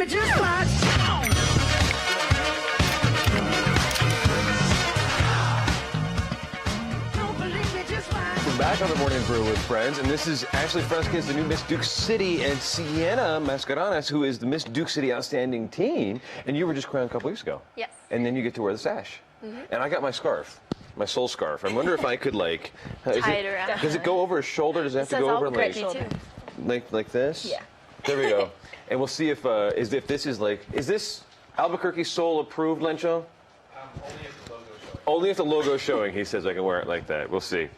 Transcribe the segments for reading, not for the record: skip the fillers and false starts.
just watch. Don't believe me, just watch. We're back on the Morning Brew with friends, and this is Ashley Freskins, the new Miss Duke City, and Sienna Mascarones, who is the Miss Duke City Outstanding Teen, and you were just crowned a couple weeks ago. Yes. And then you get to wear the sash. And I got my scarf, my soul scarf. I wonder if I could like Tie it around. Does it go over his shoulder? Does it have to Says go over Albuquerque, like this? Yeah. There we go. And we'll see if this is like, is this Albuquerque Soul approved, Lencho? Only if the logo is showing, he says I can wear it like that. We'll see.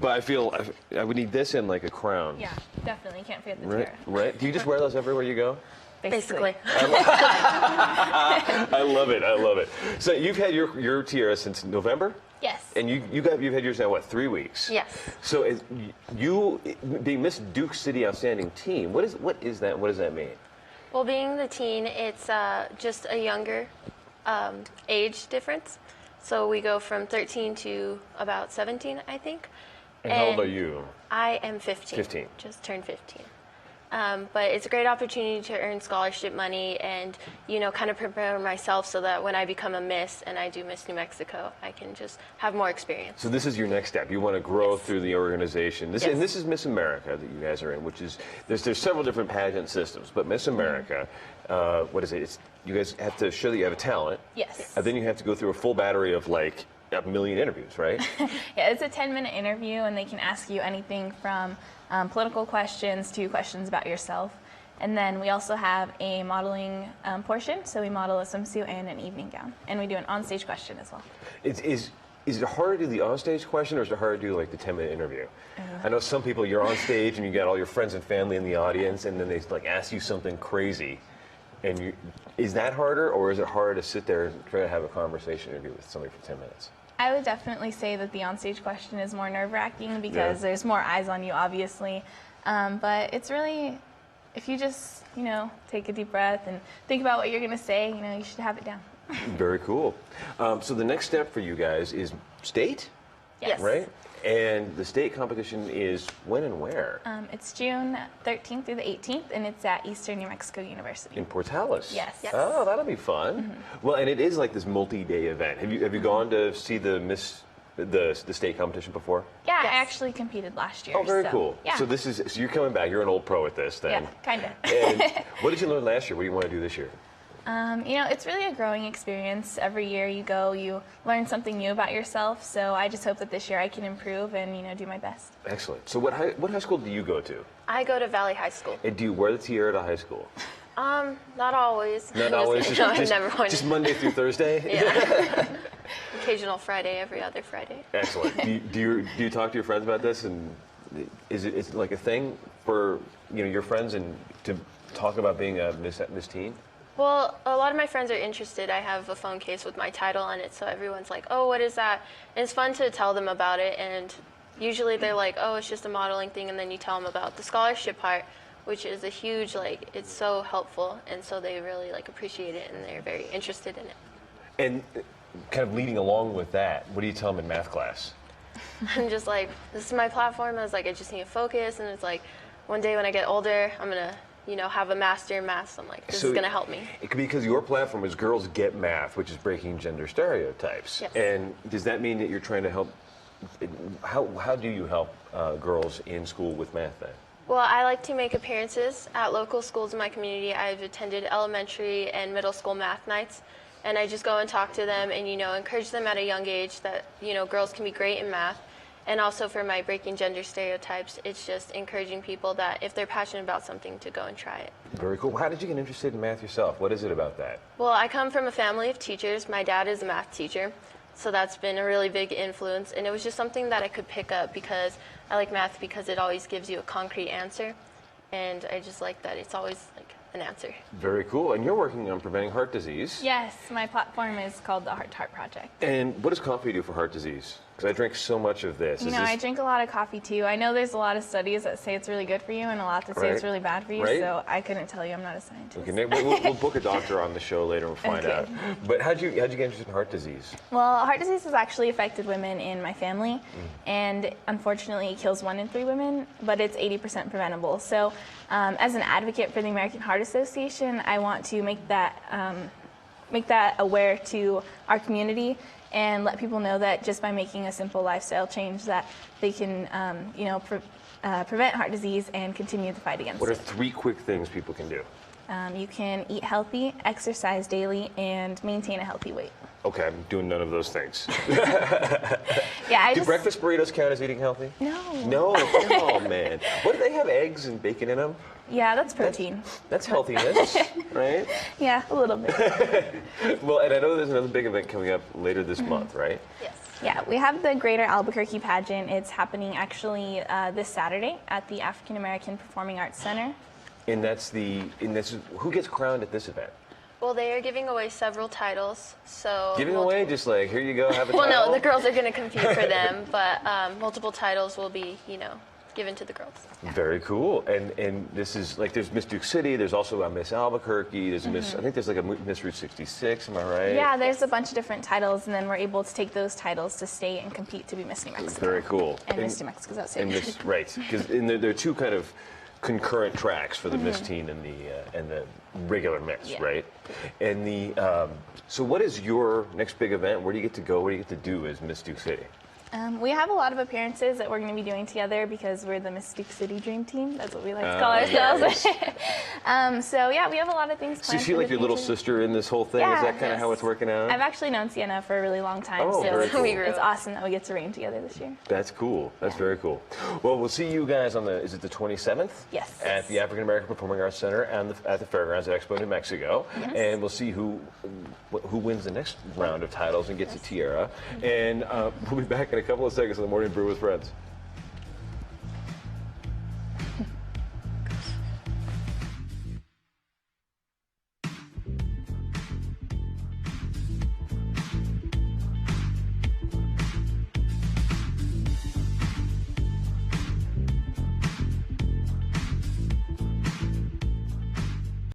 But I feel I would need this in like a crown. Yeah, definitely. You can't forget the Right? tiara. Right? Do you just wear those everywhere you go? Basically. I love it. I love it. So you've had your tiara since November? Yes. And you've had yours now, what, 3 weeks? Yes. So you being Miss Duke City Outstanding Teen, what is that? What does that mean? Well, being the teen, it's just a younger age difference. So we go from 13 to about 17, I think. And how old are you? I am 15. 15. Just turned 15. But it's a great opportunity to earn scholarship money and, kind of prepare myself so that when I become a Miss and I do Miss New Mexico, I can just have more experience. So this is your next step. You want to grow through the organization. And this is Miss America that you guys are in, which is, there's several different pageant systems, but Miss America, what is it? You guys have to show that you have a talent. Yes. And then you have to go through a full battery of like a million interviews, right? Yeah, it's a 10-minute interview, and they can ask you anything from political questions to questions about yourself. And then we also have a modeling portion, so we model a swimsuit and an evening gown. And we do an onstage question as well. Is it hard to do the onstage question, or is it hard to do like the 10-minute interview? I know some people, you're on stage and you got all your friends and family in the audience, and then they like ask you something crazy. And is that harder, or is it harder to sit there and try to have a conversation interview with somebody for 10 minutes? I would definitely say that the onstage question is more nerve-wracking because there's more eyes on you, obviously. But it's really, if you just, take a deep breath and think about what you're going to say, you should have it down. Very cool. So the next step for you guys is state? Yes. Right? And the state competition is when and where? It's June 13th through the 18th, and it's at Eastern New Mexico University. In Portales? Yes. Yes. Oh, that'll be fun. Well, and it is like this multi-day event. Have you gone to see the state competition before? Yeah, I actually competed last year. Oh, very so, cool. Yeah. So you're coming back. You're an old pro at this then. Yeah, kind of. And what did you learn last year? What do you want to do this year? It's really a growing experience. Every year you go, you learn something new about yourself. So I just hope that this year I can improve and, do my best. Excellent. So what high school do you go to? I go to Valley High School. And do you wear the tiara to high school? Not always. Not always. No, I've never worn Just it. Monday through Thursday? Yeah. Occasional Friday, every other Friday. Excellent. Do you talk to your friends about this? And is it like a thing for your friends and to talk about being a Miss Teen? Well, a lot of my friends are interested. I have a phone case with my title on it, so everyone's like, oh, what is that? And it's fun to tell them about it, and usually they're like, oh, it's just a modeling thing, and then you tell them about the scholarship part, which is a huge, it's so helpful, and so they really, appreciate it, and they're very interested in it. And kind of leading along with that, what do you tell them in math class? I'm just like, this is my platform. I was like, I just need to focus, and it's like, one day when I get older, I'm going to have a master in math. So I'm like, this is going to help me. Because your platform is Girls Get Math, which is breaking gender stereotypes. Yes. And does that mean that you're trying to help? How do you help girls in school with math then? Well, I like to make appearances at local schools in my community. I've attended elementary and middle school math nights, and I just go and talk to them and, encourage them at a young age that, girls can be great in math. And also for my Breaking Gender Stereotypes, it's just encouraging people that if they're passionate about something, to go and try it. Very cool. How did you get interested in math yourself? What is it about that? Well, I come from a family of teachers. My dad is a math teacher, so that's been a really big influence. And it was just something that I could pick up because I like math because it always gives you a concrete answer. And I just like that it's always an answer. Very cool. And you're working on preventing heart disease. Yes, my platform is called the Heart to Heart Project. And what does coffee do for heart disease? Because I drink so much of this. You know, I drink a lot of coffee too. I know there's a lot of studies that say it's really good for you and a lot that say it's really bad for you, so I couldn't tell you. I'm not a scientist. Okay, we'll book a doctor on the show later and we'll find out. But how'd you get interested in heart disease? Well, heart disease has actually affected women in my family, and unfortunately it kills 1 in 3 women, but it's 80% preventable. So as an advocate for the American Heart Association, I want to make that aware to our community and let people know that just by making a simple lifestyle change that they can, prevent heart disease and continue the fight against it. What are 3 quick things people can do? You can eat healthy, exercise daily, and maintain a healthy weight. Okay, I'm doing none of those things. Yeah, Do breakfast burritos count as eating healthy? No. No? Oh, man. What, do they have eggs and bacon in them? Yeah, that's protein. That's healthiness, right? Yeah, a little bit. Well, and I know there's another big event coming up later this month, right? Yes. Yeah, we have the Greater Albuquerque pageant. It's happening actually this Saturday at the African American Performing Arts Center. And who gets crowned at this event? Well, they are giving away several titles, so... Giving away, just like, here you go, have a title? Well, no, the girls are going to compete for them, but multiple titles will be, given to the girls. Yeah. Very cool. And this is, like, there's Miss Duke City, there's also a Miss Albuquerque, there's a Miss, I think there's like a Miss Route 66, am I right? Yeah, there's a bunch of different titles, and then we're able to take those titles to state and compete to be Miss New Mexico. Very cool. And Miss New Mexico's outside. Right, because there are 2 kind of concurrent tracks for the Miss Teen and the regular Miss, right? And so what is your next big event? Where do you get to go? What do you get to do as Miss Duke City? We have a lot of appearances that we're going to be doing together because we're the Miss Duke City Dream Team. That's what we like to call ourselves. So yeah, we have a lot of things planned. So you feel like your little sister in this whole thing? Yeah, is that kind of how it's working out? I've actually known Sienna for a really long time, so it's awesome that we get to reign together this year. That's cool. That's very cool. Well, we'll see you guys on is it the 27th? Yes. At the African American Performing Arts Center and at the Fairgrounds at Expo New Mexico. Yes. And we'll see who wins the next round of titles and gets a tiara. And we'll be back in a couple of seconds on the Morning Brew with Friends.